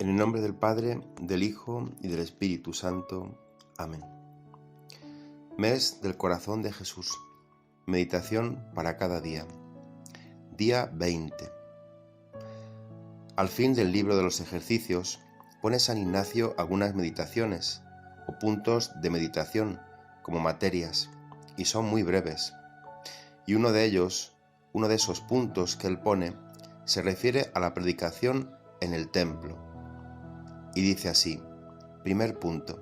En el nombre del Padre, del Hijo y del Espíritu Santo. Amén. Mes del Corazón de Jesús. Meditación para cada día. Día 20. Al fin del libro de los ejercicios, pone San Ignacio algunas meditaciones o puntos de meditación como materias, y son muy breves. Y uno de esos puntos que él pone, se refiere a la predicación en el templo. Y dice así: primer punto.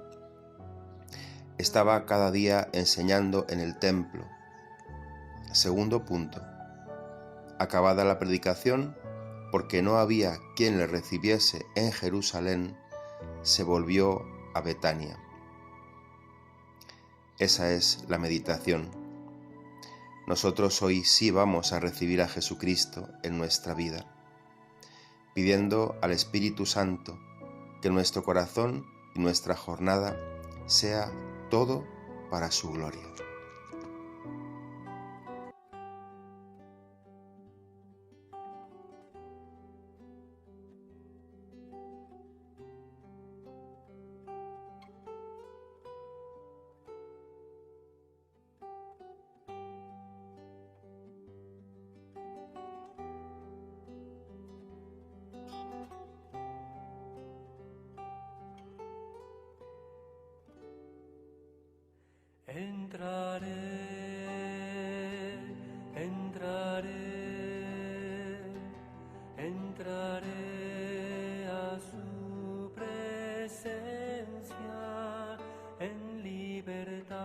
Estaba cada día enseñando en el templo. Segundo punto. Acabada la predicación, porque no había quien le recibiese en Jerusalén, se volvió a Betania. Esa es la meditación. Nosotros hoy sí vamos a recibir a Jesucristo en nuestra vida, pidiendo al Espíritu Santo que nuestro corazón y nuestra jornada sea todo para su gloria. Entraré a su presencia en libertad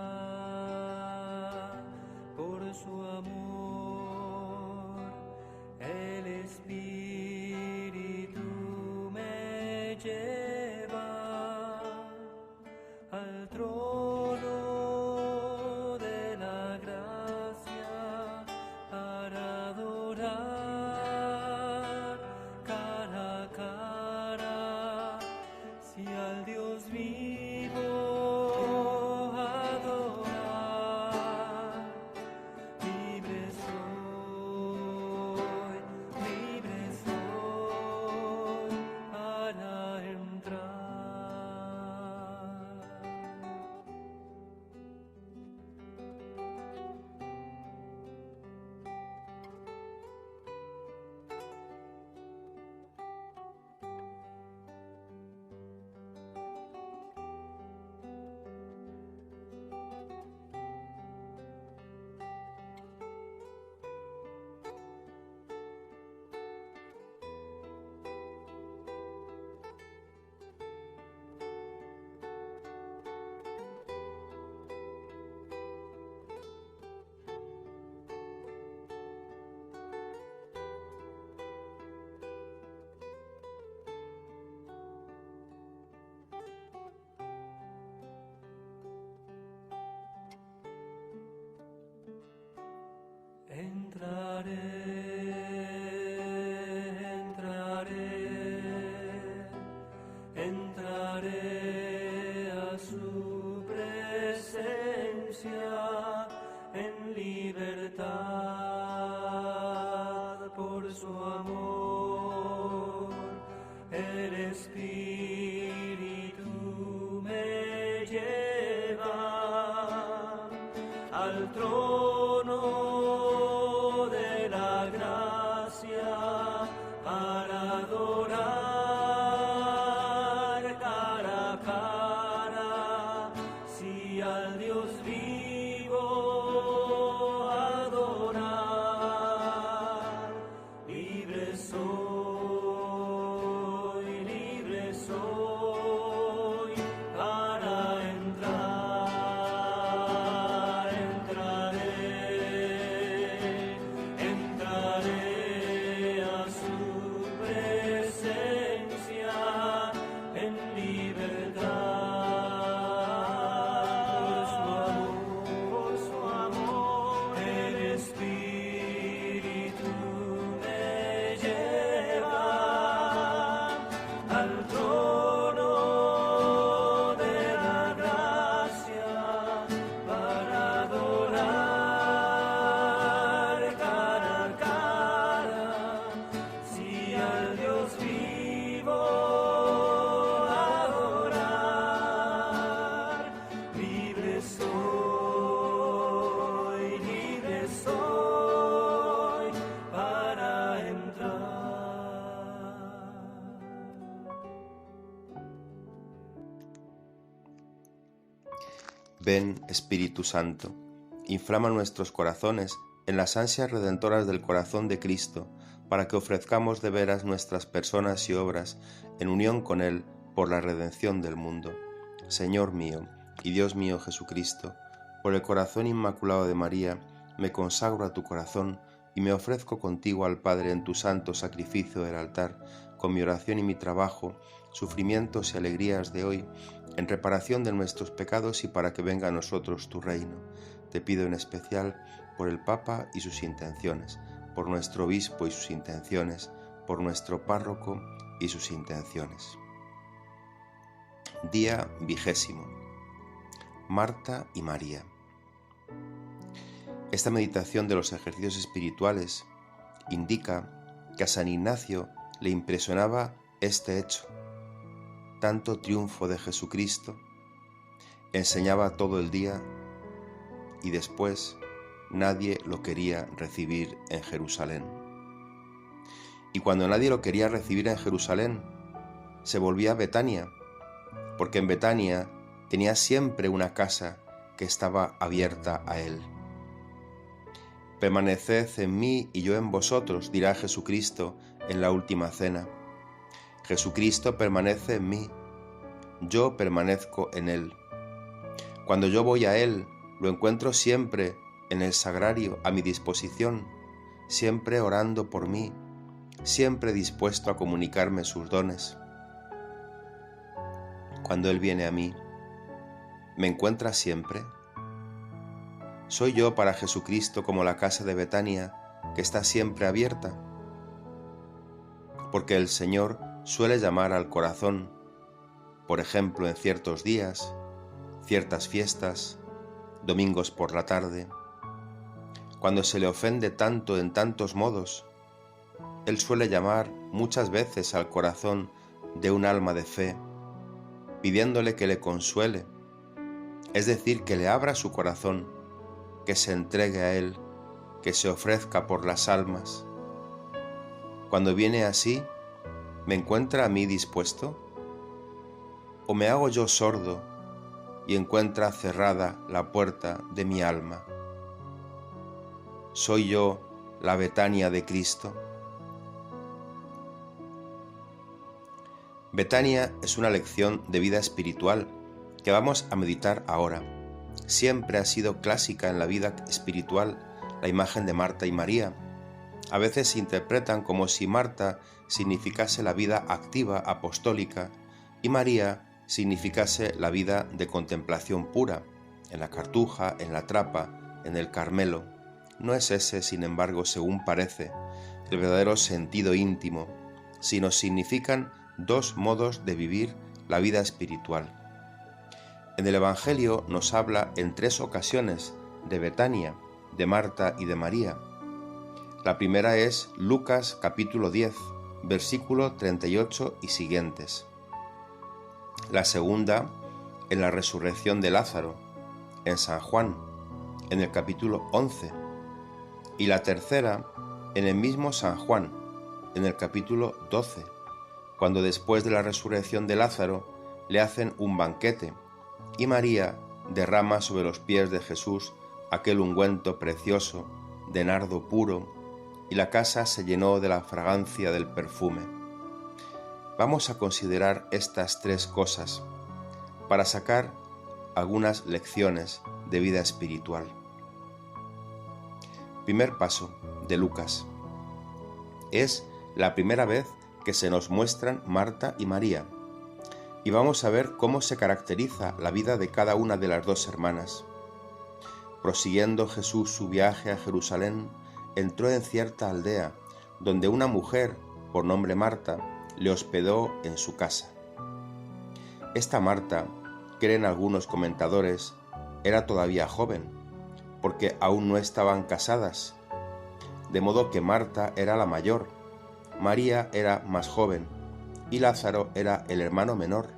por su amor. El Espíritu me lleva al trono de la gracia para adorar cara a cara, si al Dios vivo adorar. Libre soy para entrar. Entraré a su presencia en libertad por su amor. El Espíritu me lleva al trono de la gracia para adorar cara a cara, si al Dios vivo adorar. Libre soy para entrar. Entraré Ven, Espíritu Santo, inflama nuestros corazones en las ansias redentoras del corazón de Cristo, para que ofrezcamos de veras nuestras personas y obras en unión con Él por la redención del mundo. Señor mío y Dios mío Jesucristo, por el corazón inmaculado de María, me consagro a tu corazón y me ofrezco contigo al Padre en tu santo sacrificio del altar, con mi oración y mi trabajo, sufrimientos y alegrías de hoy, en reparación de nuestros pecados y para que venga a nosotros tu reino. Te pido en especial por el Papa y sus intenciones, por nuestro obispo y sus intenciones, por nuestro párroco y sus intenciones. Día 20. Marta y María. Esta meditación de los ejercicios espirituales indica que a San Ignacio le impresionaba este hecho, tanto triunfo de Jesucristo, enseñaba todo el día y después nadie lo quería recibir en Jerusalén. Y cuando nadie lo quería recibir en Jerusalén, se volvía a Betania, porque en Betania tenía siempre una casa que estaba abierta a él. Permaneced en mí y yo en vosotros, dirá Jesucristo en la última cena. Jesucristo permanece en mí, yo permanezco en él. Cuando yo voy a él, lo encuentro siempre en el sagrario a mi disposición, siempre orando por mí, siempre dispuesto a comunicarme sus dones. Cuando él viene a mí, ¿me encuentra siempre? ¿Soy yo para Jesucristo como la casa de Betania, que está siempre abierta? Porque el Señor suele llamar al corazón, por ejemplo en ciertos días, ciertas fiestas, domingos por la tarde, cuando se le ofende tanto en tantos modos. Él suele llamar muchas veces al corazón de un alma de fe, pidiéndole que le consuele, es decir, que le abra su corazón, que se entregue a Él, que se ofrezca por las almas. Cuando viene así, ¿me encuentra a mí dispuesto? ¿O me hago yo sordo y encuentra cerrada la puerta de mi alma? ¿Soy yo la Betania de Cristo? Betania es una lección de vida espiritual que vamos a meditar ahora. Siempre ha sido clásica en la vida espiritual la imagen de Marta y María. A veces se interpretan como si Marta significase la vida activa apostólica y María significase la vida de contemplación pura, en la Cartuja, en la Trapa, en el Carmelo. No es ese, sin embargo, según parece, el verdadero sentido íntimo, sino significan dos modos de vivir la vida espiritual. En el Evangelio nos habla en 3 ocasiones de Betania, de Marta y de María. La primera es Lucas capítulo 10, versículo 38 y siguientes. La segunda en la resurrección de Lázaro, en San Juan, en el capítulo 11. Y la tercera en el mismo San Juan, en el capítulo 12, cuando después de la resurrección de Lázaro le hacen un banquete y María derrama sobre los pies de Jesús aquel ungüento precioso de nardo puro y la casa se llenó de la fragancia del perfume. Vamos a considerar estas 3 cosas para sacar algunas lecciones de vida espiritual. Primer paso de Lucas. Es la primera vez que se nos muestran Marta y María, y vamos a ver cómo se caracteriza la vida de cada una de las 2 hermanas. Prosiguiendo Jesús su viaje a Jerusalén, entró en cierta aldea, donde una mujer, por nombre Marta, le hospedó en su casa. Esta Marta, creen algunos comentadores, era todavía joven, porque aún no estaban casadas, de modo que Marta era la mayor, María era más joven, y Lázaro era el hermano menor.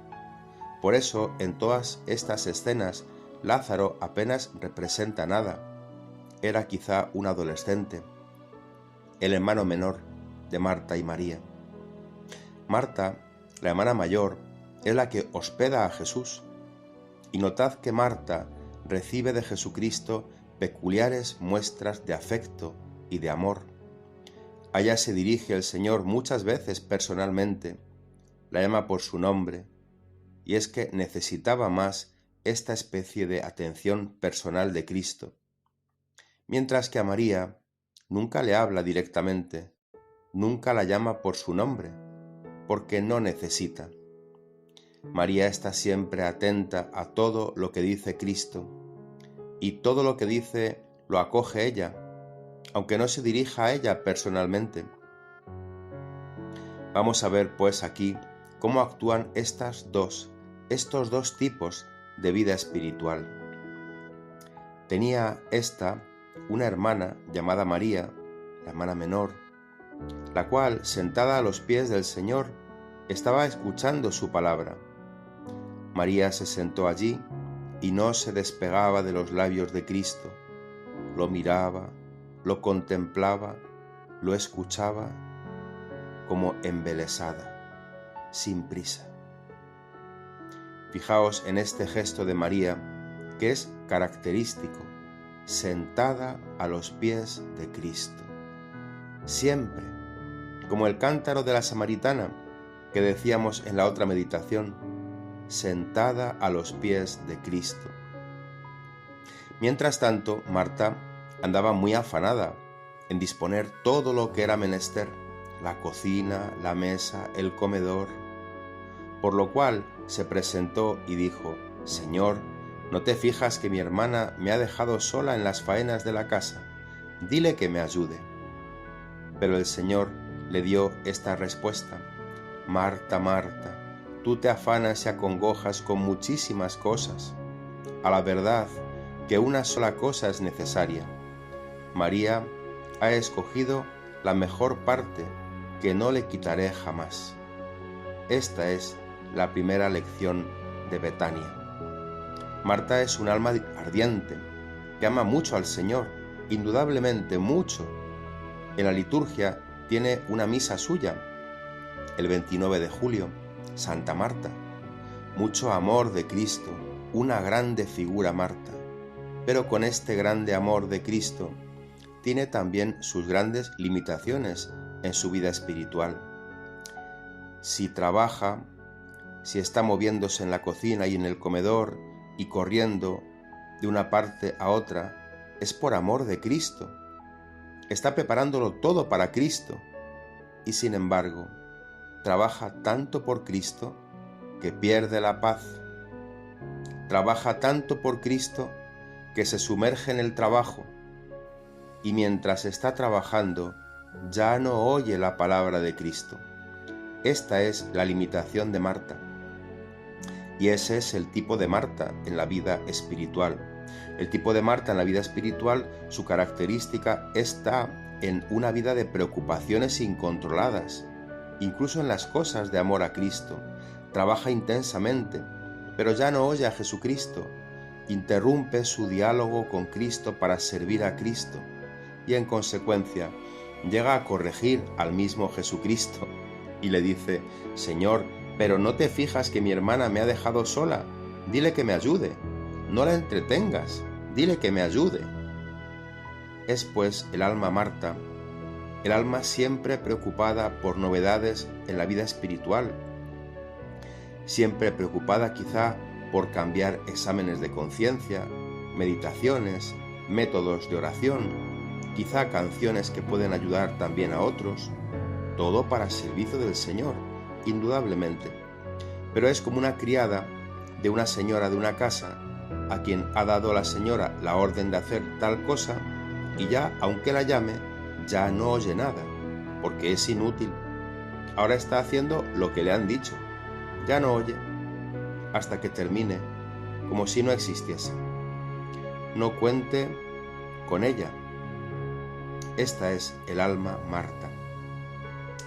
Por eso, en todas estas escenas, Lázaro apenas representa nada. Era quizá un adolescente, el hermano menor de Marta y María. Marta, la hermana mayor, es la que hospeda a Jesús. Y notad que Marta recibe de Jesucristo peculiares muestras de afecto y de amor. A ella se dirige el Señor muchas veces personalmente, la llama por su nombre, y es que necesitaba más esta especie de atención personal de Cristo, mientras que a María nunca le habla directamente, nunca la llama por su nombre, porque no necesita. María está siempre atenta a todo lo que dice Cristo, y todo lo que dice lo acoge ella, aunque no se dirija a ella personalmente. Vamos a ver pues aquí cómo actúan estos dos tipos de vida espiritual. Tenía esta una hermana llamada María, la hermana menor, la cual, sentada a los pies del Señor, estaba escuchando su palabra. María se sentó allí y no se despegaba de los labios de Cristo. Lo miraba, lo contemplaba, lo escuchaba, como embelesada, sin prisa. Fijaos en este gesto de María, que es característico, sentada a los pies de Cristo. Siempre, como el cántaro de la samaritana que decíamos en la otra meditación, sentada a los pies de Cristo. Mientras tanto, Marta andaba muy afanada en disponer todo lo que era menester, la cocina, la mesa, el comedor, por lo cual se presentó y dijo: Señor, ¿no te fijas que mi hermana me ha dejado sola en las faenas de la casa? Dile que me ayude. Pero el Señor le dio esta respuesta: Marta, Marta, tú te afanas y acongojas con muchísimas cosas. A la verdad que una sola cosa es necesaria. María ha escogido la mejor parte, que no le quitaré jamás. Esta es la primera lección de Betania. Marta es un alma ardiente, que ama mucho al Señor, indudablemente mucho. En la liturgia tiene una misa suya, el 29 de julio, Santa Marta. Mucho amor de Cristo, una grande figura Marta. Pero con este grande amor de Cristo, tiene también sus grandes limitaciones en su vida espiritual. Si trabaja, si está moviéndose en la cocina y en el comedor y corriendo de una parte a otra, es por amor de Cristo. Está preparándolo todo para Cristo y sin embargo, trabaja tanto por Cristo que pierde la paz. Trabaja tanto por Cristo que se sumerge en el trabajo y mientras está trabajando ya no oye la palabra de Cristo. Esta es la limitación de Marta. Y ese es el tipo de Marta en la vida espiritual. El tipo de Marta en la vida espiritual, su característica está en una vida de preocupaciones incontroladas, incluso en las cosas de amor a Cristo. Trabaja intensamente, pero ya no oye a Jesucristo. Interrumpe su diálogo con Cristo para servir a Cristo y en consecuencia llega a corregir al mismo Jesucristo y le dice: Señor, pero ¿no te fijas que mi hermana me ha dejado sola? Dile que me ayude. No la entretengas, dile que me ayude. Es pues el alma Marta, el alma siempre preocupada por novedades en la vida espiritual, siempre preocupada quizá por cambiar exámenes de conciencia, meditaciones, métodos de oración, quizá canciones que pueden ayudar también a otros, todo para servicio del Señor, indudablemente. Pero es como una criada de una señora de una casa a quien ha dado la señora la orden de hacer tal cosa y ya, aunque la llame, ya no oye nada, porque es inútil. Ahora está haciendo lo que le han dicho, ya no oye, hasta que termine, como si no existiese. No cuente con ella. Esta es el alma Marta.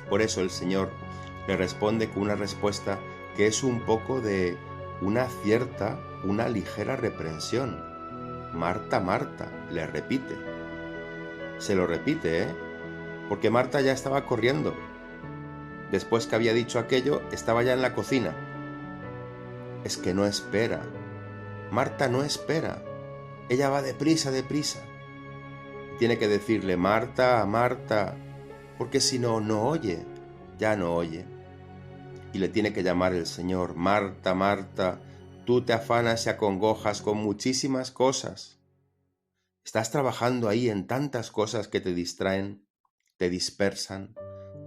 Por eso el Señor le responde con una respuesta que es un poco de una ligera reprensión. Marta, Marta, le repite. Se lo repite, porque Marta ya estaba corriendo. Después que había dicho aquello, estaba ya en la cocina. Es que no espera. Marta no espera. ella va deprisa, deprisa. Tiene que decirle, Marta, Marta, porque si no, no oye, ya no oye. Y le tiene que llamar el Señor, Marta, Marta, tú te afanas y acongojas con muchísimas cosas. Estás trabajando ahí en tantas cosas que te distraen, te dispersan,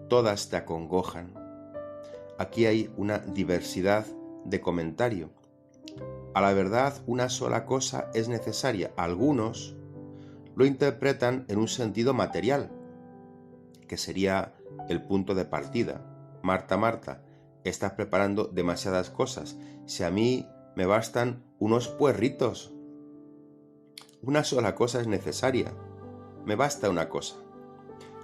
todas te acongojan. Aquí hay una diversidad de comentario. A la verdad, una sola cosa es necesaria. Algunos lo interpretan en un sentido material, que sería el punto de partida. Marta, Marta, estás preparando demasiadas cosas. Si a mí me bastan unos puerritos. Una sola cosa es necesaria. Me basta una cosa.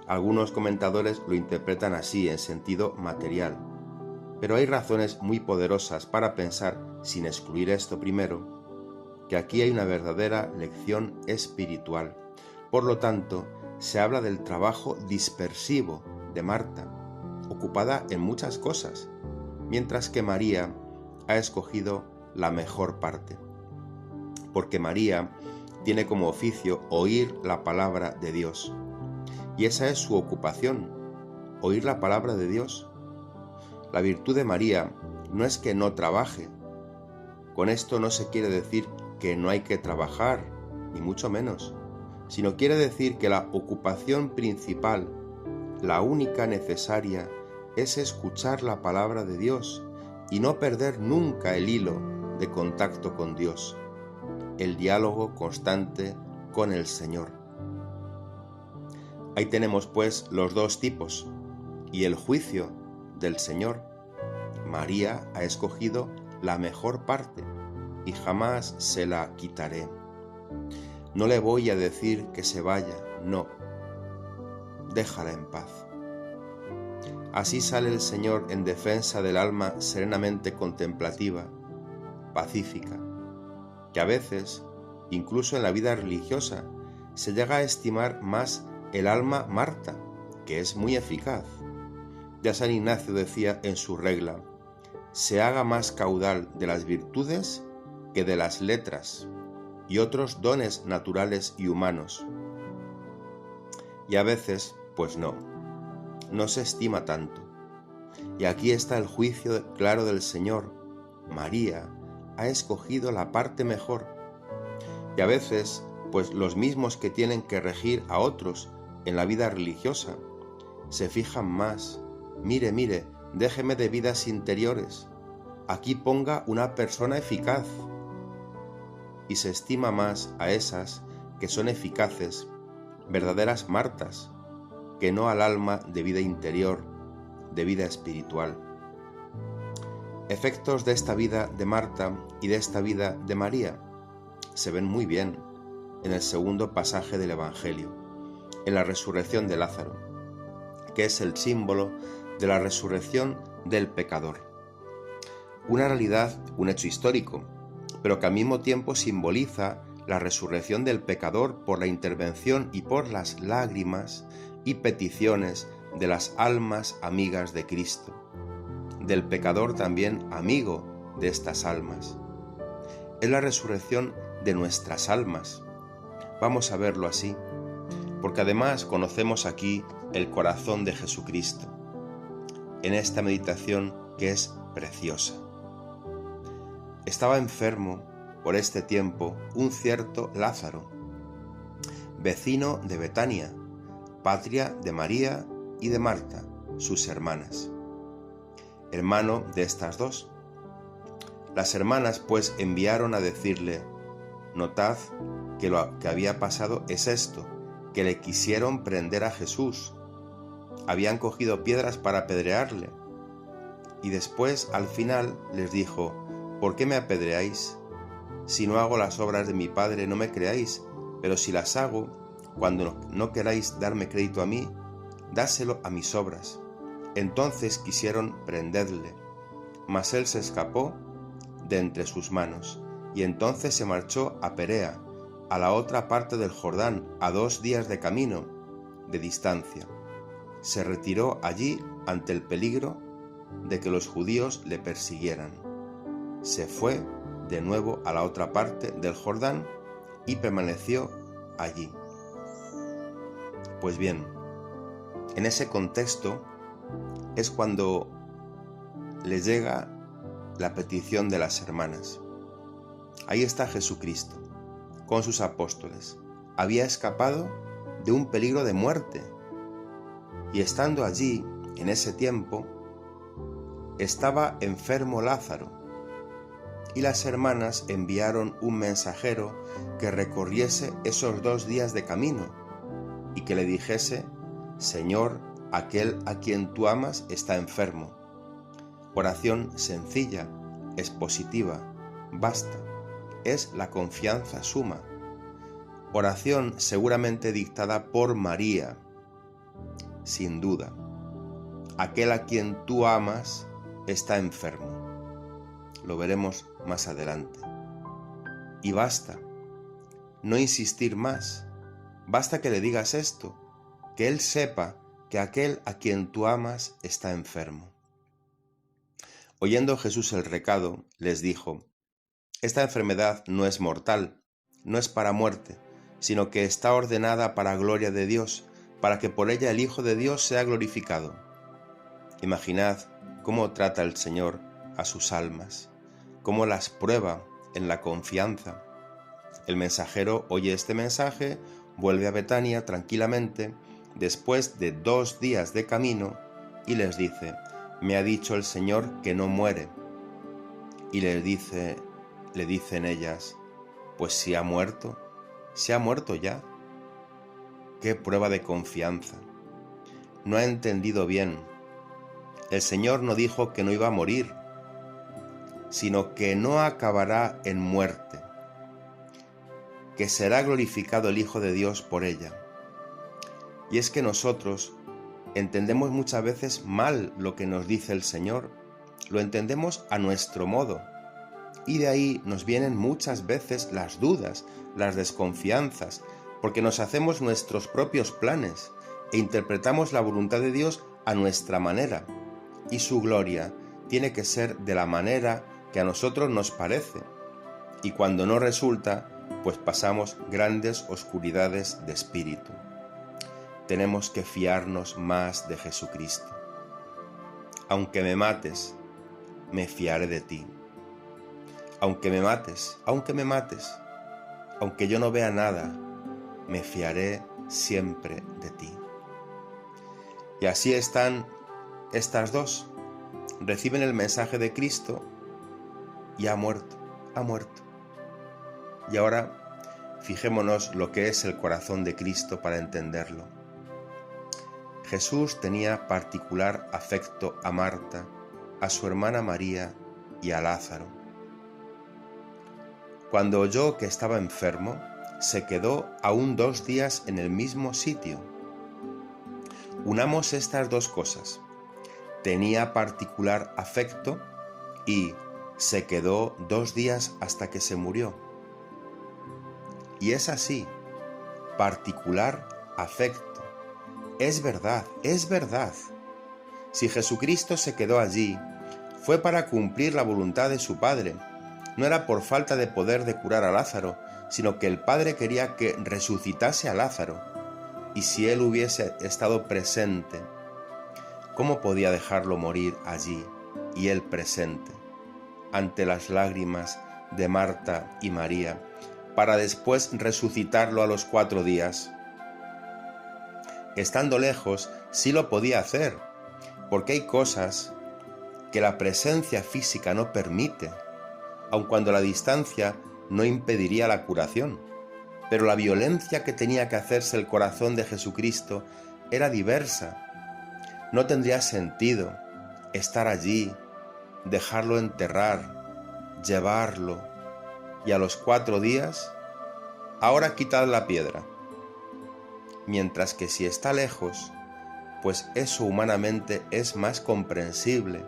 Algunos comentadores lo interpretan así, en sentido material. Pero hay razones muy poderosas para pensar, sin excluir esto primero, que aquí hay una verdadera lección espiritual. Por lo tanto, se habla del trabajo dispersivo de Marta, ocupada en muchas cosas, mientras que María ha escogido la mejor parte. Porque María tiene como oficio oír la palabra de Dios. Y esa es su ocupación, oír la palabra de Dios. La virtud de María no es que no trabaje. Con esto no se quiere decir que no hay que trabajar, ni mucho menos, sino quiere decir que la ocupación principal, la única necesaria, es escuchar la palabra de Dios y no perder nunca el hilo de contacto con Dios, el diálogo constante con el Señor. Ahí tenemos pues los dos tipos y el juicio del Señor. María ha escogido la mejor parte y jamás se la quitaré. No le voy a decir que se vaya, no. Déjala en paz. Así sale el Señor en defensa del alma serenamente contemplativa, pacífica, que a veces, incluso en la vida religiosa, se llega a estimar más el alma Marta, que es muy eficaz. Ya San Ignacio decía en su regla, se haga más caudal de las virtudes que de las letras y otros dones naturales y humanos. Y a veces, pues no se estima tanto. Y aquí está el juicio claro del Señor. María ha escogido la parte mejor. Y a veces, pues los mismos que tienen que regir a otros en la vida religiosa, se fijan más. Mire, déjeme de vidas interiores. Aquí ponga una persona eficaz. Y se estima más a esas que son eficaces, verdaderas Martas, que no al alma de vida interior, de vida espiritual. Efectos de esta vida de Marta y de esta vida de María se ven muy bien en el segundo pasaje del Evangelio, en la resurrección de Lázaro, que es el símbolo de la resurrección del pecador. Una realidad, un hecho histórico, pero que al mismo tiempo simboliza la resurrección del pecador por la intervención y por las lágrimas y peticiones de las almas amigas de Cristo, del pecador también amigo de estas almas. Es la resurrección de nuestras almas. Vamos a verlo así, porque además conocemos aquí el corazón de Jesucristo, en esta meditación que es preciosa. Estaba enfermo por este tiempo un cierto Lázaro, vecino de Betania, patria de María y de Marta, sus hermanas, hermano de estas dos. Las hermanas pues enviaron a decirle, notad que lo que había pasado es esto, que le quisieron prender a Jesús. Habían cogido piedras para apedrearle. Y después, al final, les dijo, ¿por qué me apedreáis? Si no hago las obras de mi Padre, no me creáis, pero si las hago, cuando no queráis darme crédito a mí, dáselo a mis obras. Entonces quisieron prenderle, mas él se escapó de entre sus manos, y entonces se marchó a Perea, a la otra parte del Jordán, a 2 días de camino de distancia. Se retiró allí ante el peligro de que los judíos le persiguieran. Se fue de nuevo a la otra parte del Jordán y permaneció allí. Pues bien, en ese contexto es cuando les llega la petición de las hermanas. Ahí está Jesucristo, con sus apóstoles. Había escapado de un peligro de muerte. Y estando allí, en ese tiempo, estaba enfermo Lázaro. Y las hermanas enviaron un mensajero que recorriese esos 2 días de camino y que le dijese: Señor, aquel a quien tú amas está enfermo. Oración sencilla, expositiva, basta. Es la confianza suma. Oración seguramente dictada por María, sin duda. Aquel a quien tú amas está enfermo. Lo veremos más adelante. Y basta. No insistir más. Basta que le digas esto, que él sepa que aquel a quien tú amas está enfermo. Oyendo Jesús el recado, les dijo: Esta enfermedad no es mortal, no es para muerte, sino que está ordenada para gloria de Dios, para que por ella el Hijo de Dios sea glorificado. Imaginad cómo trata el Señor a sus almas, cómo las prueba en la confianza. El mensajero oye este mensaje, vuelve a Betania tranquilamente, después de 2 días de camino, y les dice: Me ha dicho el Señor que no muere. Y le dicen ellas: Pues si ha muerto ya. ¡Qué prueba de confianza! No ha entendido bien. El Señor no dijo que no iba a morir, sino que no acabará en muerte, que será glorificado el Hijo de Dios por ella. Y es que nosotros entendemos muchas veces mal lo que nos dice el Señor, lo entendemos a nuestro modo, y de ahí nos vienen muchas veces las dudas, las desconfianzas, porque nos hacemos nuestros propios planes e interpretamos la voluntad de Dios a nuestra manera, y su gloria tiene que ser de la manera que a nosotros nos parece, y cuando no resulta, pues pasamos grandes oscuridades de espíritu. Tenemos que fiarnos más de Jesucristo. Aunque me mates, me fiaré de ti. Aunque me mates, aunque yo no vea nada, me fiaré siempre de ti. Y así están estas dos. Reciben el mensaje de Cristo y ha muerto. Y ahora fijémonos lo que es el corazón de Cristo para entenderlo. Jesús tenía particular afecto a Marta, a su hermana María y a Lázaro. Cuando oyó que estaba enfermo, se quedó aún 2 días en el mismo sitio. Unamos estas dos cosas. Tenía particular afecto y se quedó 2 días hasta que se murió. Y es así, particular afecto. Es verdad. Si Jesucristo se quedó allí, fue para cumplir la voluntad de su Padre. No era por falta de poder de curar a Lázaro, sino que el Padre quería que resucitase a Lázaro. Y si él hubiese estado presente, ¿cómo podía dejarlo morir allí y él presente, ante las lágrimas de Marta y María, para después resucitarlo a los 4 días? Estando lejos, sí lo podía hacer, porque hay cosas que la presencia física no permite, aun cuando la distancia no impediría la curación. Pero la violencia que tenía que hacerse el corazón de Jesucristo era diversa. No tendría sentido estar allí, dejarlo enterrar, llevarlo, y a los 4 días, ahora quitad la piedra. Mientras que si está lejos, pues eso humanamente es más comprensible,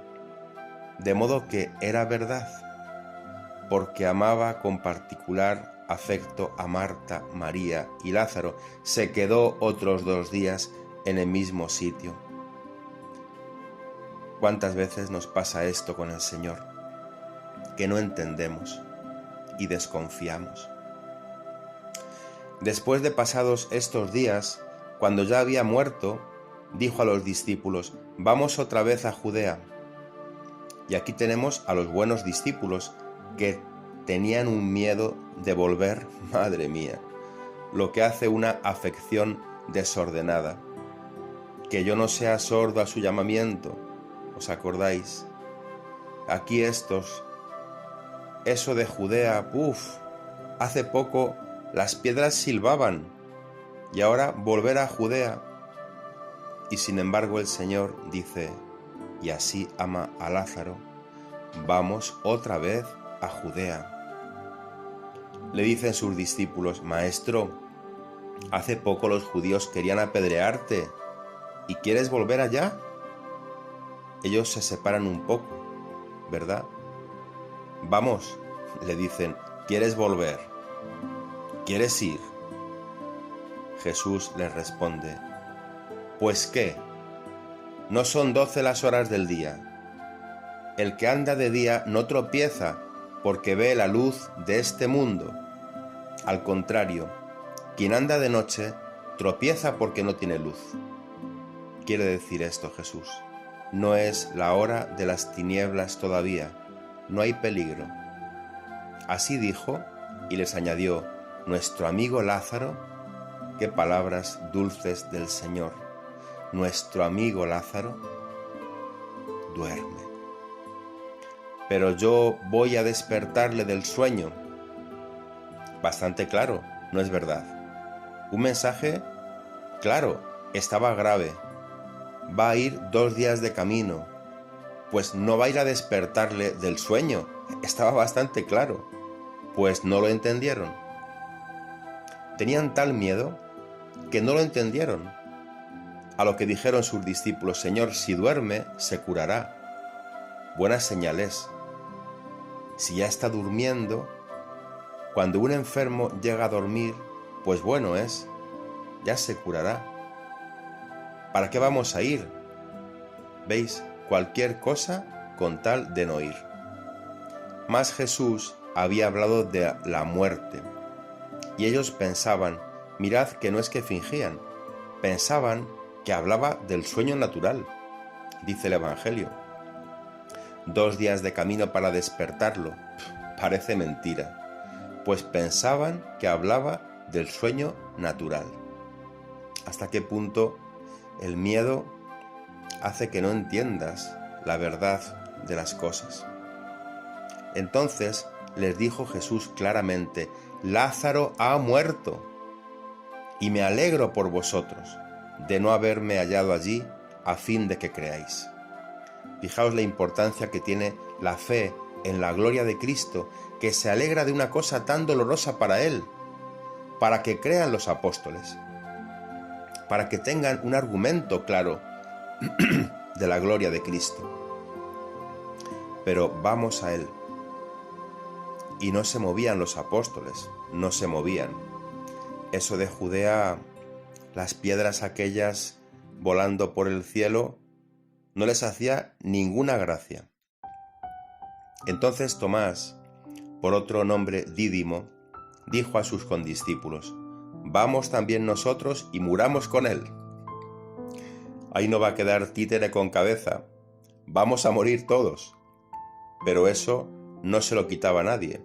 de modo que era verdad, porque amaba con particular afecto a Marta, María y Lázaro, se quedó otros 2 días en el mismo sitio. ¿Cuántas veces nos pasa esto con el Señor? Que no entendemos y desconfiamos. Después de pasados estos días, cuando ya había muerto, dijo a los discípulos: vamos otra vez a Judea. Y aquí tenemos a los buenos discípulos que tenían un miedo de volver, madre mía, lo que hace una afección desordenada. Que yo no sea sordo a su llamamiento, ¿os acordáis? Aquí estos, eso de Judea, hace poco las piedras silbaban y ahora volver a Judea. Y sin embargo el Señor dice, y así ama a Lázaro, vamos otra vez a Judea. Le dicen sus discípulos: Maestro, hace poco los judíos querían apedrearte, ¿y quieres volver allá? Ellos se separan un poco, ¿verdad? Vamos, le dicen, ¿quieres volver? ¿Quieres ir? Jesús les responde: ¿pues qué? ¿No son 12 las horas del día? El que anda de día no tropieza porque ve la luz de este mundo. Al contrario, quien anda de noche tropieza porque no tiene luz. Quiere decir esto Jesús: no es la hora de las tinieblas todavía, no hay peligro. Así dijo y les añadió: nuestro amigo Lázaro, qué palabras dulces del Señor, nuestro amigo Lázaro duerme. Pero yo voy a despertarle del sueño. Bastante claro, ¿no es verdad? Un mensaje claro, estaba grave. Va a ir 2 días de camino, pues no va a ir a despertarle del sueño. Estaba bastante claro, pues no lo entendieron. Tenían tal miedo que no lo entendieron. A lo que dijeron sus discípulos: Señor, si duerme, se curará. Buena señal es. Si ya está durmiendo, cuando un enfermo llega a dormir, pues bueno es, ya se curará. ¿Para qué vamos a ir? ¿Veis? Cualquier cosa con tal de no ir. Mas Jesús había hablado de la muerte, y ellos pensaban, mirad que no es que fingían, pensaban que hablaba del sueño natural, dice el Evangelio. 2 días de camino para despertarlo, parece mentira, pues pensaban que hablaba del sueño natural. ¿Hasta qué punto el miedo hace que no entiendas la verdad de las cosas? Entonces les dijo Jesús claramente: Lázaro ha muerto, y me alegro por vosotros de no haberme hallado allí, a fin de que creáis. Fijaos la importancia que tiene la fe en la gloria de Cristo, que se alegra de una cosa tan dolorosa para Él, para que crean los apóstoles, para que tengan un argumento claro de la gloria de Cristo. Pero vamos a Él. Y no se movían los apóstoles, no se movían. Eso de Judea, las piedras aquellas volando por el cielo, no les hacía ninguna gracia. Entonces Tomás, por otro nombre Dídimo, dijo a sus condiscípulos: vamos también nosotros y muramos con él. Ahí no va a quedar títere con cabeza, vamos a morir todos. Pero eso no se lo quitaba a nadie.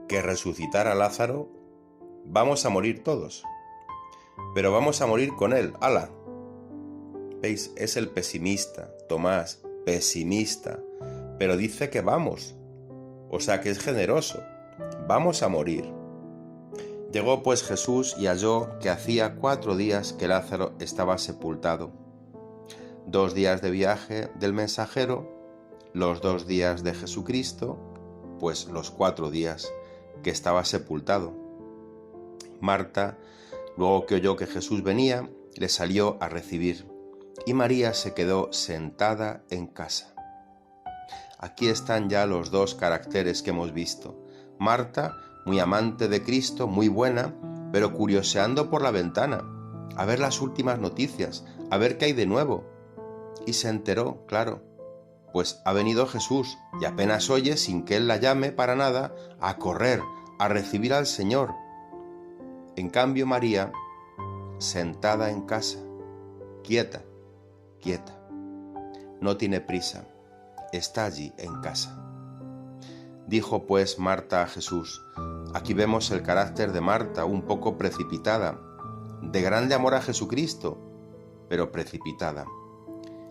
Que resucitara Lázaro, vamos a morir todos. Pero vamos a morir con él, ¡hala! ¿Veis? Es el pesimista, Tomás, pesimista, pero dice que vamos, o sea que es generoso, vamos a morir. Llegó pues Jesús y halló que hacía 4 días que Lázaro estaba sepultado. 2 días de viaje del mensajero, los 2 días de Jesucristo, pues los 4 días que estaba sepultado. Marta, luego que oyó que Jesús venía, le salió a recibir, y María se quedó sentada en casa. Aquí están ya los 2 caracteres que hemos visto. Marta, muy amante de Cristo, muy buena, pero curioseando por la ventana, a ver las últimas noticias, a ver qué hay de nuevo. Y se enteró, claro, pues ha venido Jesús, y apenas oye, sin que él la llame para nada, a correr, a recibir al Señor. En cambio, María, sentada en casa, quieta, quieta, no tiene prisa, está allí en casa. Dijo pues Marta a Jesús: aquí vemos el carácter de Marta, un poco precipitada, de grande amor a Jesucristo, pero precipitada.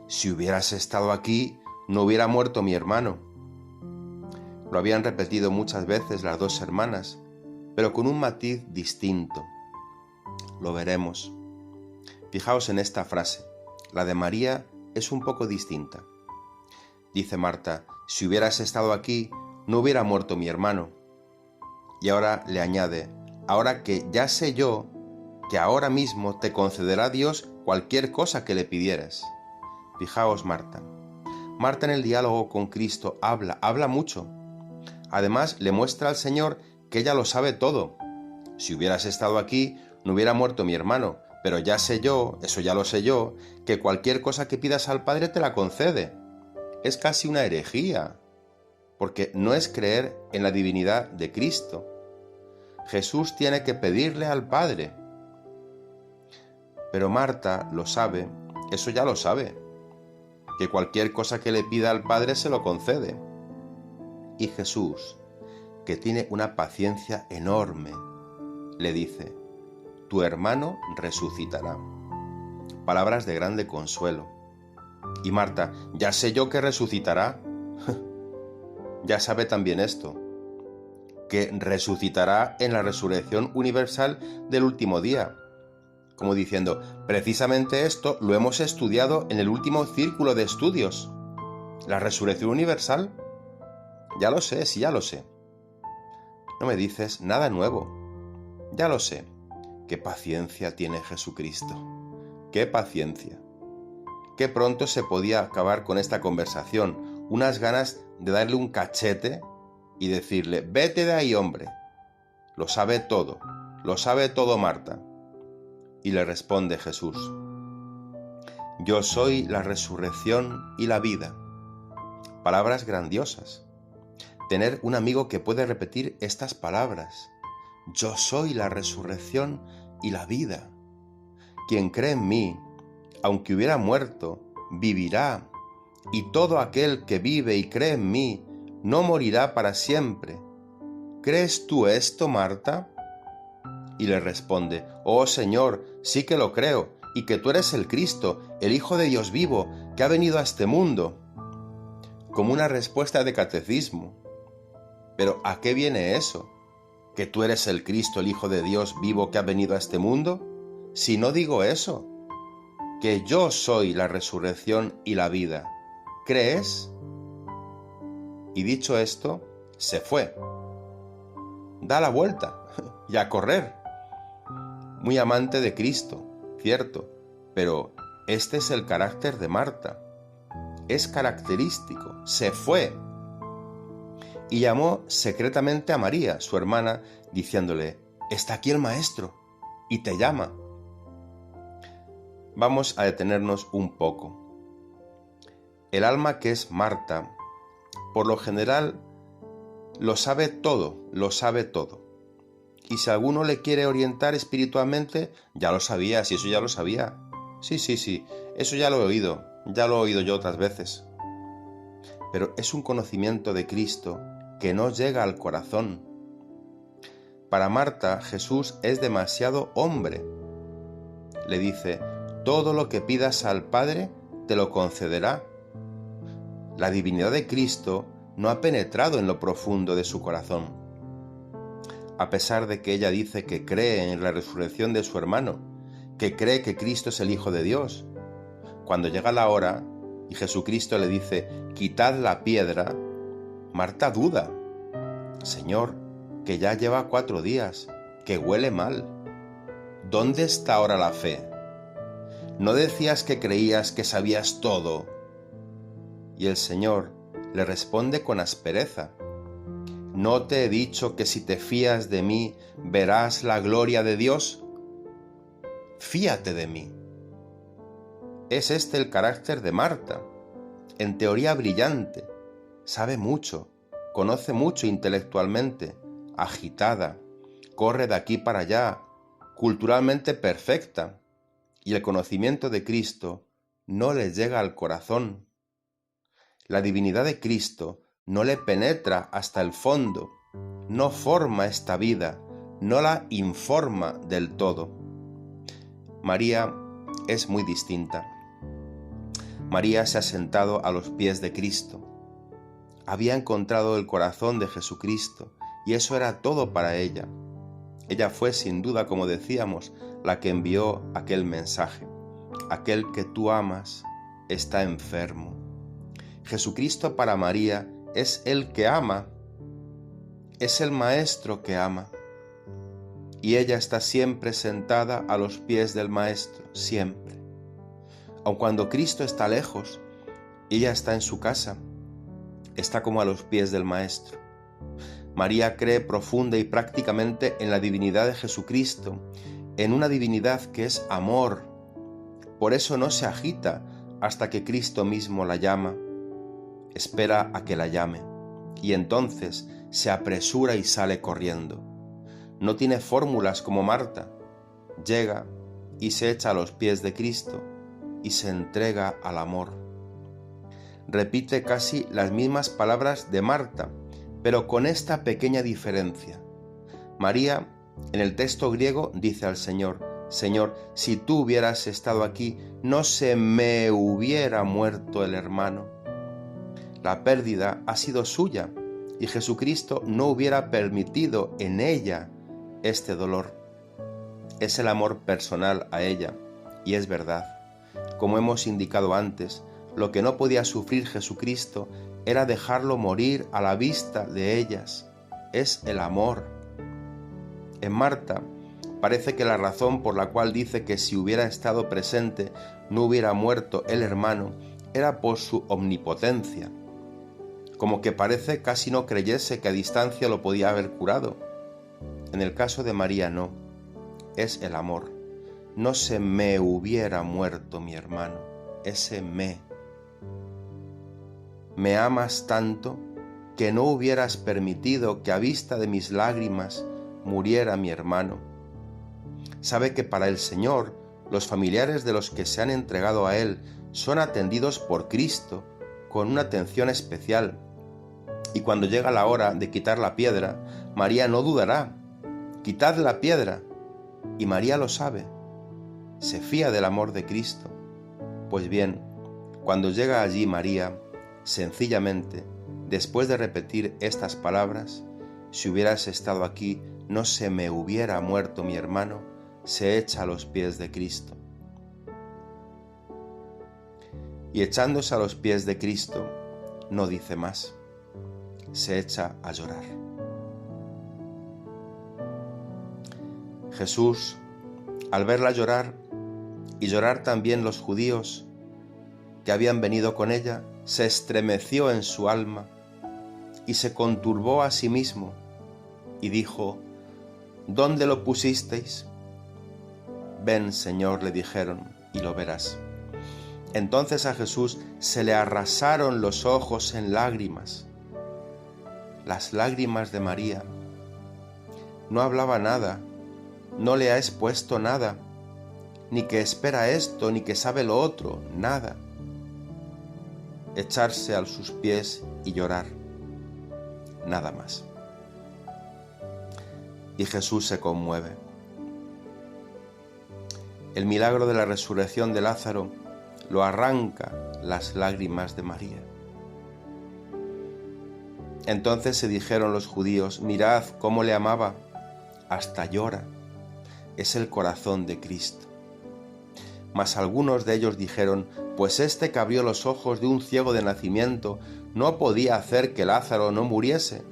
Si hubieras estado aquí, no hubiera muerto mi hermano. Lo habían repetido muchas veces las dos hermanas, pero con un matiz distinto. Lo veremos. Fijaos en esta frase. La de María es un poco distinta. Dice Marta: si hubieras estado aquí, no hubiera muerto mi hermano. Y ahora le añade: ahora que ya sé yo que ahora mismo te concederá Dios cualquier cosa que le pidieras. Fijaos, Marta. Marta en el diálogo con Cristo habla mucho. Además, le muestra al Señor que ella lo sabe todo. Si hubieras estado aquí, no hubiera muerto mi hermano, pero ya sé yo, eso ya lo sé yo, que cualquier cosa que pidas al Padre te la concede. Es casi una herejía, porque no es creer en la divinidad de Cristo. Jesús tiene que pedirle al Padre. Pero Marta lo sabe, eso ya lo sabe, que cualquier cosa que le pida al Padre se lo concede. Y Jesús, que tiene una paciencia enorme, le dice: tu hermano resucitará. Palabras de grande consuelo. Y Marta: ya sé yo que resucitará. Ya sabe también esto, que resucitará en la resurrección universal del último día. Como diciendo, precisamente esto lo hemos estudiado en el último círculo de estudios. La resurrección universal. Ya lo sé, sí, ya lo sé. No me dices nada nuevo. Ya lo sé. Qué paciencia tiene Jesucristo. Qué paciencia. Qué pronto se podía acabar con esta conversación. Unas ganas de darle un cachete y decirle: vete de ahí, hombre. Lo sabe todo Marta. Y le responde Jesús: yo soy la resurrección y la vida. Palabras grandiosas. Tener un amigo que puede repetir estas palabras: yo soy la resurrección y la vida. Quien cree en mí, aunque hubiera muerto, vivirá, y todo aquel que vive y cree en mí no morirá para siempre. ¿Crees tú esto, Marta? Y le responde: oh Señor, sí que lo creo, y que tú eres el Cristo, el Hijo de Dios vivo, que ha venido a este mundo. Como una respuesta de catecismo. ¿Pero a qué viene eso? ¿Que tú eres el Cristo, el Hijo de Dios vivo, que ha venido a este mundo? Si no digo eso, que yo soy la resurrección y la vida. ¿Crees? Y dicho esto, se fue. Da la vuelta y a correr. Muy amante de Cristo, cierto, pero este es el carácter de Marta. Es característico, se fue. Y llamó secretamente a María, su hermana, diciéndole: está aquí el Maestro, y te llama. Vamos a detenernos un poco. El alma que es Marta, por lo general, lo sabe todo. Y si alguno le quiere orientar espiritualmente, ya lo sabía, si eso ya lo sabía. Sí, eso ya lo he oído yo otras veces. Pero es un conocimiento de Cristo que no llega al corazón. Para Marta, Jesús es demasiado hombre. Le dice: todo lo que pidas al Padre te lo concederá. La divinidad de Cristo no ha penetrado en lo profundo de su corazón. A pesar de que ella dice que cree en la resurrección de su hermano, que cree que Cristo es el Hijo de Dios, cuando llega la hora y Jesucristo le dice: quitad la piedra, Marta duda. Señor, que ya lleva 4 días, que huele mal. ¿Dónde está ahora la fe? ¿No decías que creías que sabías todo? Y el Señor le responde con aspereza: ¿no te he dicho que si te fías de mí verás la gloria de Dios? Fíate de mí. Es este el carácter de Marta. En teoría brillante, sabe mucho, conoce mucho intelectualmente, agitada, corre de aquí para allá, culturalmente perfecta, y el conocimiento de Cristo no le llega al corazón. La divinidad de Cristo no le penetra hasta el fondo, no forma esta vida, no la informa del todo. María es muy distinta. María se ha sentado a los pies de Cristo. Había encontrado el corazón de Jesucristo y eso era todo para ella. Ella fue sin duda, como decíamos, la que envió aquel mensaje. Aquel que tú amas está enfermo. Jesucristo para María es el que ama, es el Maestro que ama. Y ella está siempre sentada a los pies del Maestro, siempre. Aun cuando Cristo está lejos, ella está en su casa, está como a los pies del Maestro. María cree profunda y prácticamente en la divinidad de Jesucristo, en una divinidad que es amor. Por eso no se agita hasta que Cristo mismo la llama. Espera a que la llame y entonces se apresura y sale corriendo. No tiene fórmulas como Marta. Llega y se echa a los pies de Cristo y se entrega al amor. Repite casi las mismas palabras de Marta, pero con esta pequeña diferencia. María, en el texto griego, dice al Señor: Señor, si tú hubieras estado aquí, no se me hubiera muerto el hermano. La pérdida ha sido suya y Jesucristo no hubiera permitido en ella este dolor. Es el amor personal a ella, y es verdad. Como hemos indicado antes, lo que no podía sufrir Jesucristo era dejarlo morir a la vista de ellas. Es el amor. En Marta parece que la razón por la cual dice que si hubiera estado presente no hubiera muerto el hermano era por su omnipotencia. Como que parece casi no creyese que a distancia lo podía haber curado. En el caso de María no, es el amor. No se me hubiera muerto mi hermano, ese me. Me amas tanto que no hubieras permitido que a vista de mis lágrimas muriera mi hermano. Sabe que para el Señor, los familiares de los que se han entregado a Él son atendidos por Cristo con una atención especial. Y cuando llega la hora de quitar la piedra, María no dudará. Quitad la piedra. Y María lo sabe. Se fía del amor de Cristo. Pues bien, cuando llega allí María, sencillamente, después de repetir estas palabras, si hubieras estado aquí, no se me hubiera muerto mi hermano, se echa a los pies de Cristo. Y echándose a los pies de Cristo, no dice más. Se echa a llorar. Jesús, al verla llorar, y llorar también los judíos que habían venido con ella, se estremeció en su alma y se conturbó a sí mismo y dijo: ¿Dónde lo pusisteis? Ven, Señor, le dijeron, y lo verás. Entonces a Jesús se le arrasaron los ojos en lágrimas. Las lágrimas de María. No hablaba nada, no le ha expuesto nada, ni que espera esto, ni que sabe lo otro, nada. Echarse a sus pies y llorar, nada más. Y Jesús se conmueve. El milagro de la resurrección de Lázaro lo arranca las lágrimas de María. Entonces se dijeron los judíos: mirad cómo le amaba, hasta llora. Es el corazón de Cristo. Mas algunos de ellos dijeron: pues este que abrió los ojos de un ciego de nacimiento no podía hacer que Lázaro no muriese.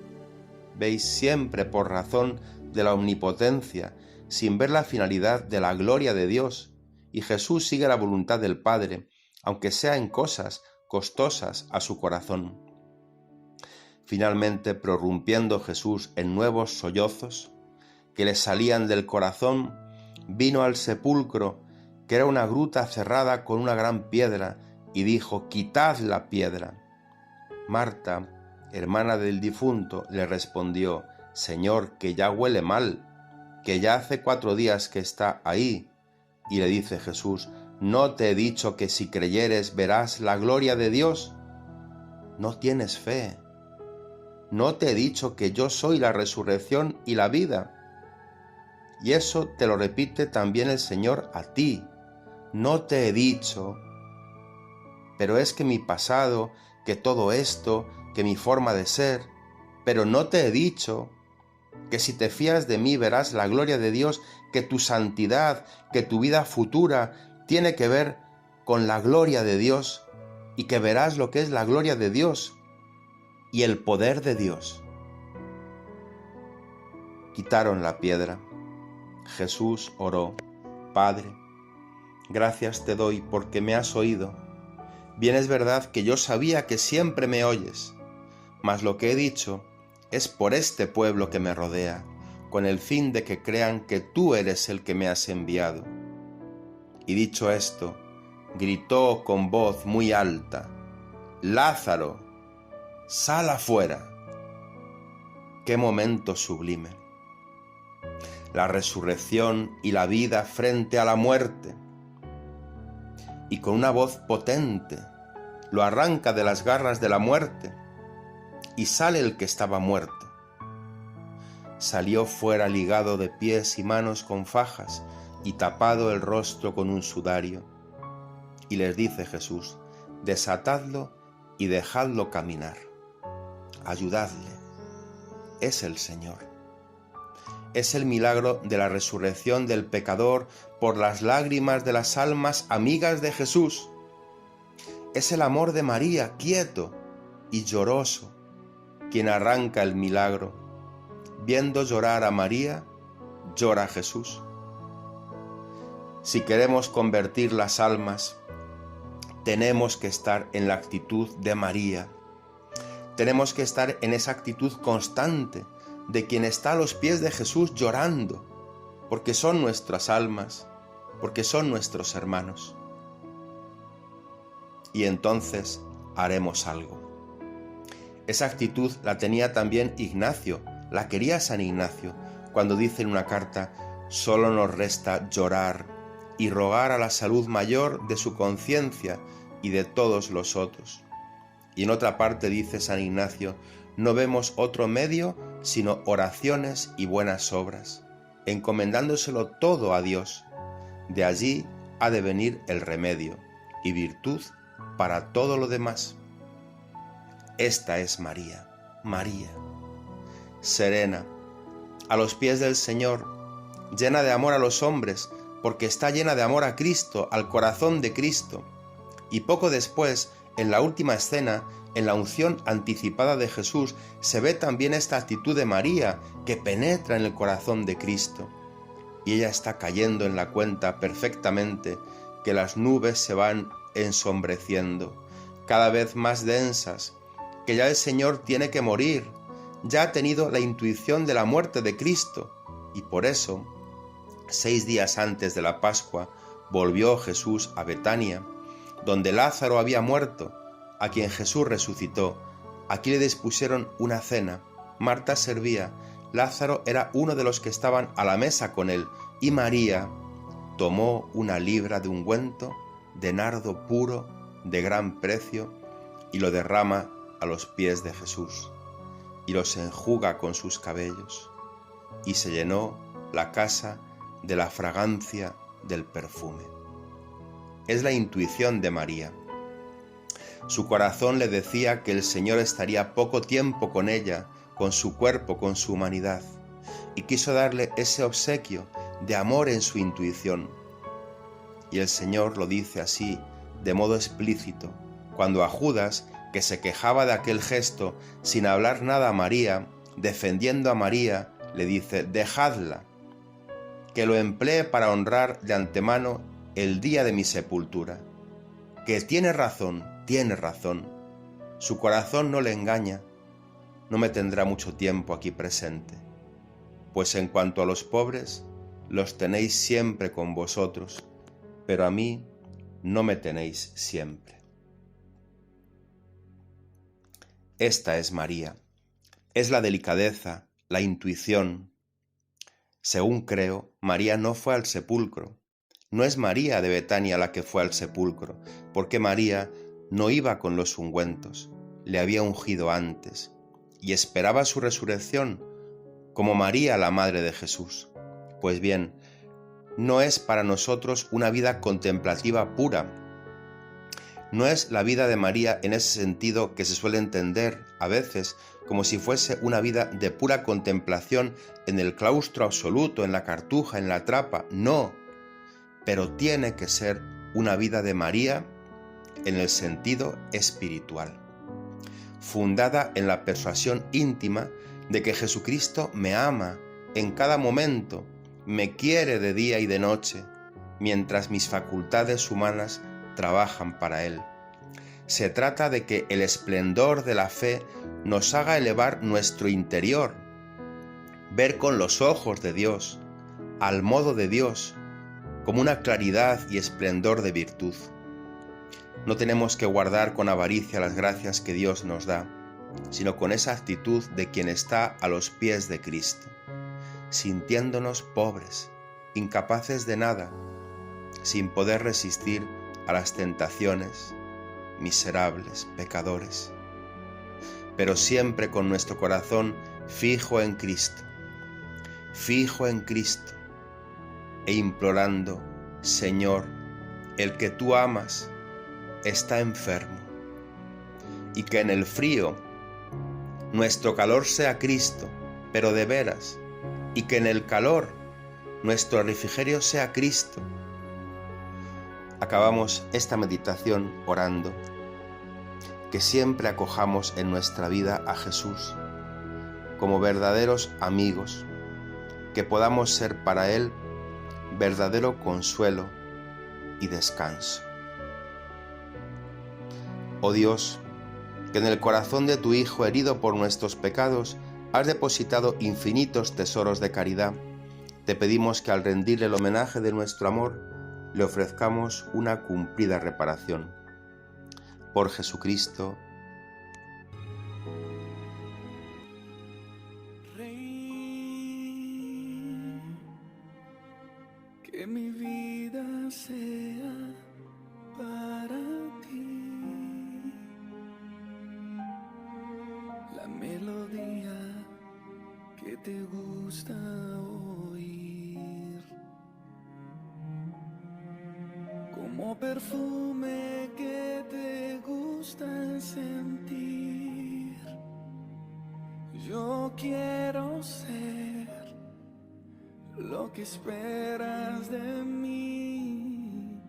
Veis siempre por razón de la omnipotencia, sin ver la finalidad de la gloria de Dios, y Jesús sigue la voluntad del Padre, aunque sea en cosas costosas a su corazón. Finalmente, prorrumpiendo Jesús en nuevos sollozos que le salían del corazón, vino al sepulcro, que era una gruta cerrada con una gran piedra, y dijo: quitad la piedra. Marta, hermana del difunto, le respondió: Señor, que ya huele mal, que ya hace 4 días que está ahí. Y le dice Jesús: ¿no te he dicho que si creyeres verás la gloria de Dios? No tienes fe. ¿No te he dicho que yo soy la resurrección y la vida? Y eso te lo repite también el Señor a ti. No te he dicho, pero es que mi pasado, que todo esto, que mi forma de ser, pero no te he dicho que si te fías de mí verás la gloria de Dios, que tu santidad, que tu vida futura tiene que ver con la gloria de Dios y que verás lo que es la gloria de Dios y el poder de Dios. Quitaron la piedra. Jesús oró: Padre, gracias te doy porque me has oído. Bien es verdad que yo sabía que siempre me oyes, mas lo que he dicho es por este pueblo que me rodea, con el fin de que crean que tú eres el que me has enviado. Y dicho esto, gritó con voz muy alta: Lázaro, sal afuera. ¡Qué momento sublime! La resurrección y la vida frente a la muerte. Y con una voz potente lo arranca de las garras de la muerte y sale el que estaba muerto. Salió fuera ligado de pies y manos con fajas y tapado el rostro con un sudario. Y les dice Jesús: desatadlo y dejadlo caminar. Ayudadle. Es el Señor. Es el milagro de la resurrección del pecador por las lágrimas de las almas amigas de Jesús. Es el amor de María, quieto y lloroso, quien arranca el milagro. Viendo llorar a María, llora Jesús. Si queremos convertir las almas, tenemos que estar en la actitud de María. Tenemos que estar en esa actitud constante de quien está a los pies de Jesús llorando, porque son nuestras almas, porque son nuestros hermanos. Y entonces haremos algo. Esa actitud la tenía también Ignacio, la quería San Ignacio, cuando dice en una carta: solo nos resta llorar y rogar a la salud mayor de su conciencia y de todos los otros. Y en otra parte dice San Ignacio: no vemos otro medio sino oraciones y buenas obras, encomendándoselo todo a Dios. De allí ha de venir el remedio y virtud para todo lo demás. Esta es María, María, serena, a los pies del Señor, llena de amor a los hombres, porque está llena de amor a Cristo, al corazón de Cristo. Y poco después, en la última escena, en la unción anticipada de Jesús, se ve también esta actitud de María que penetra en el corazón de Cristo. Y ella está cayendo en la cuenta perfectamente que las nubes se van ensombreciendo, cada vez más densas, que ya el Señor tiene que morir, ya ha tenido la intuición de la muerte de Cristo, y por eso, 6 días antes de la Pascua, volvió Jesús a Betania, donde Lázaro había muerto, a quien Jesús resucitó. Aquí le dispusieron una cena. Marta servía, Lázaro era uno de los que estaban a la mesa con él, y María tomó 1 libra de ungüento de nardo puro de gran precio y lo derrama a los pies de Jesús y los enjuga con sus cabellos, y se llenó la casa de la fragancia del perfume. Es la intuición de María. Su corazón le decía que el Señor estaría poco tiempo con ella, con su cuerpo, con su humanidad, y quiso darle ese obsequio de amor en su intuición. Y el Señor lo dice así, de modo explícito, cuando a Judas, que se quejaba de aquel gesto, sin hablar nada a María, defendiendo a María, le dice: dejadla, que lo emplee para honrar de antemano el día de mi sepultura. Que tiene razón, su corazón no le engaña, no me tendrá mucho tiempo aquí presente, pues en cuanto a los pobres, los tenéis siempre con vosotros, pero a mí no me tenéis siempre. Esta es María, es la delicadeza, la intuición. Según creo, María no fue al sepulcro. No es María de Betania la que fue al sepulcro, porque María no iba con los ungüentos, le había ungido antes, y esperaba su resurrección, como María la madre de Jesús. Pues bien, no es para nosotros una vida contemplativa pura. No es la vida de María en ese sentido que se suele entender a veces como si fuese una vida de pura contemplación en el claustro absoluto, en la cartuja, en la trapa. No, pero tiene que ser una vida de María en el sentido espiritual, fundada en la persuasión íntima de que Jesucristo me ama en cada momento, me quiere de día y de noche, mientras mis facultades humanas trabajan para Él. Se trata de que el esplendor de la fe nos haga elevar nuestro interior, ver con los ojos de Dios, al modo de Dios, como una claridad y esplendor de virtud. No tenemos que guardar con avaricia las gracias que Dios nos da, sino con esa actitud de quien está a los pies de Cristo, sintiéndonos pobres, incapaces de nada, sin poder resistir a las tentaciones, miserables, pecadores, pero siempre con nuestro corazón fijo en Cristo, e implorando: Señor, el que tú amas está enfermo, y que en el frío nuestro calor sea Cristo, pero de veras, y que en el calor nuestro refrigerio sea Cristo. Acabamos esta meditación orando que siempre acojamos en nuestra vida a Jesús como verdaderos amigos, que podamos ser para Él verdadero consuelo y descanso. Oh Dios, que en el corazón de tu Hijo herido por nuestros pecados has depositado infinitos tesoros de caridad, te pedimos que al rendirle el homenaje de nuestro amor, le ofrezcamos una cumplida reparación. Por Jesucristo. Rey, que mi vida sea para ti la melodía que te gusta oír, como perfume que te gusta sentir. Yo quiero ser lo que esperas de mí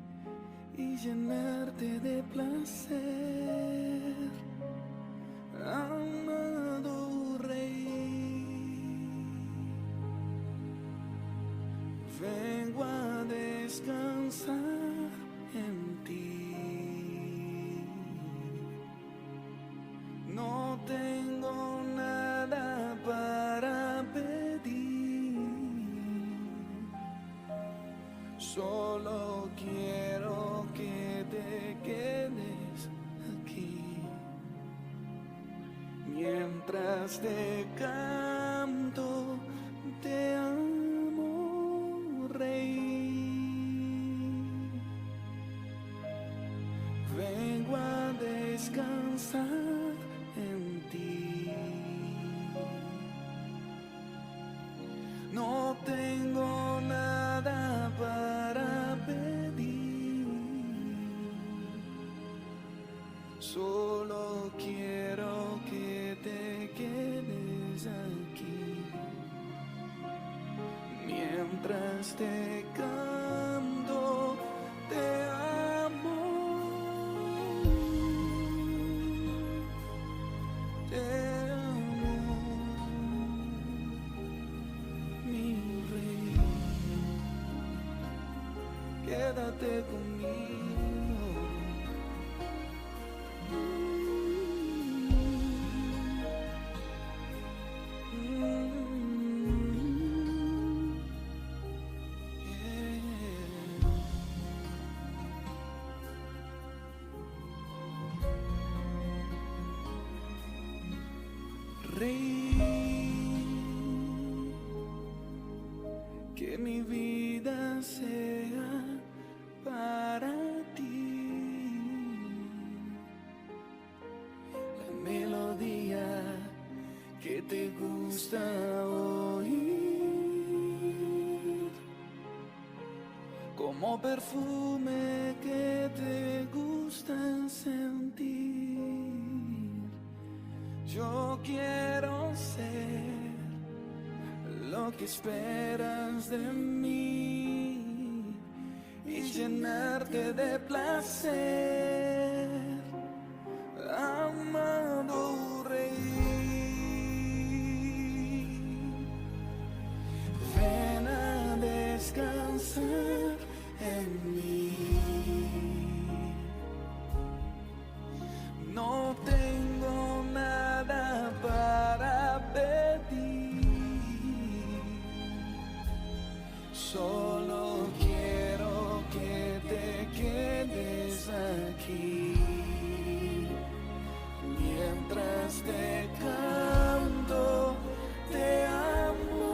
y llenarte de placer, amado Rey. Vengo a descansar en ti. No tengo nada para pedir, solo quiero que te quedes aquí mientras te canto. Te amo, Rey. Vengo a descansar en ti. No tengo nada para pedir, solo quiero que te quedes aquí mientras te canto. Te amo, te amo, mi Rey. Quédate conmigo. Rey, mi vida sea para ti. La melodía que te gusta oír, como perfume que te gusta sentir. Yo quiero ser lo que esperas de mí y llenarte de placer, amado Rey. Ven a descansar en mí. No tengo nada para pedir, solo quiero que te quedes aquí mientras te canto, te amo,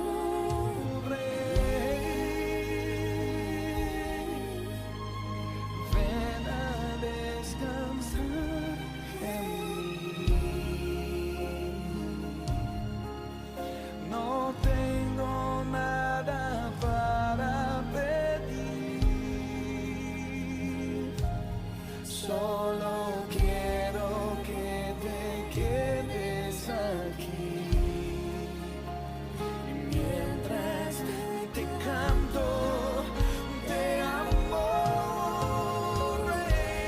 Rey. Ven a descansar en mí. No tengo nada para pedir, solo quiero que te quedes aquí mientras te canto, te amo, Rey.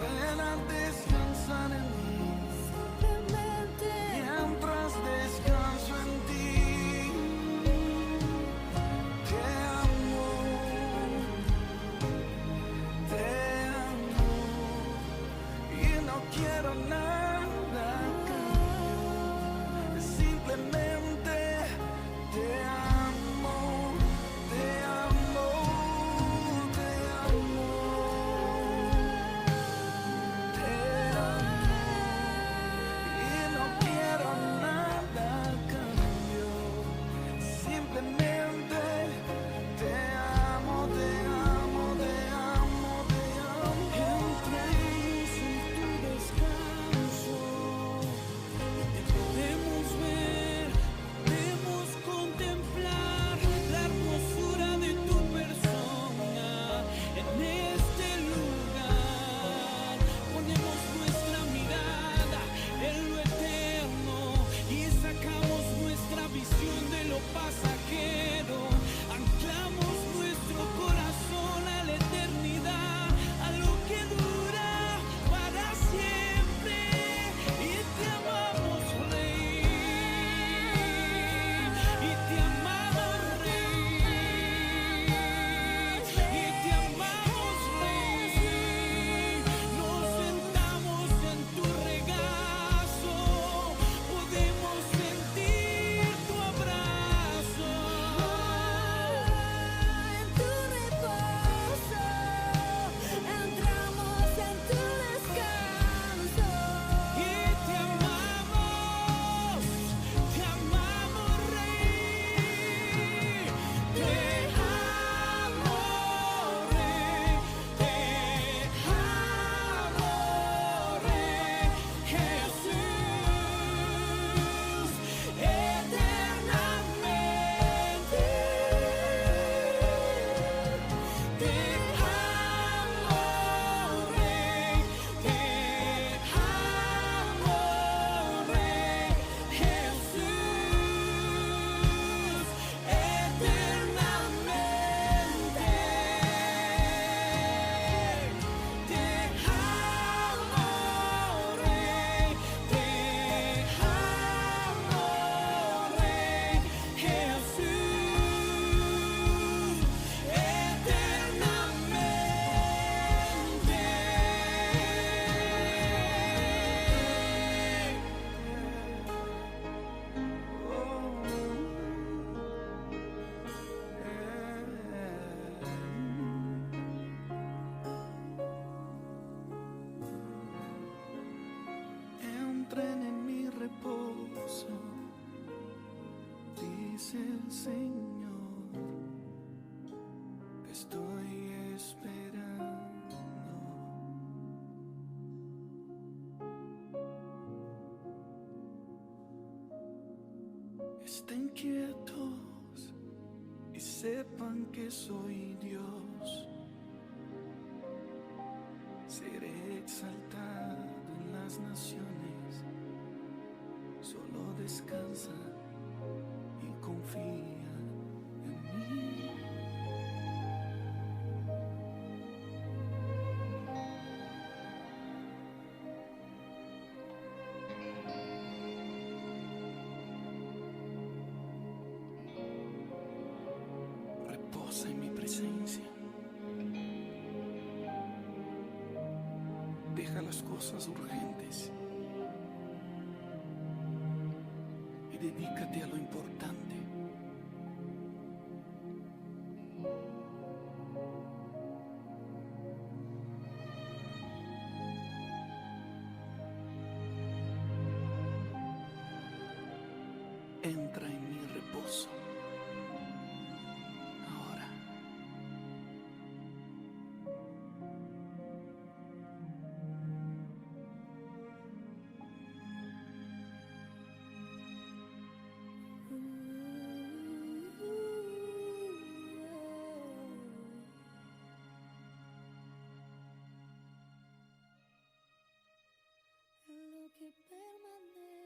Ven a descansar en mí, mientras descanso en ti. Te amo, y no quiero nada a cambio, simplemente te amo, te amo, te amo, te amo, y no quiero nada a cambio, simplemente te amo, te amo, te amo, te amo. Entremos en tu descanso. estén quietos y sepan que soy Dios. Seré exaltado en las naciones, solo descansa y confía en mí. Reposa en mi presencia. Deja las cosas urgentes y dedícate a lo importante. Entra en mi reposo. Ahora. En lo que permanece.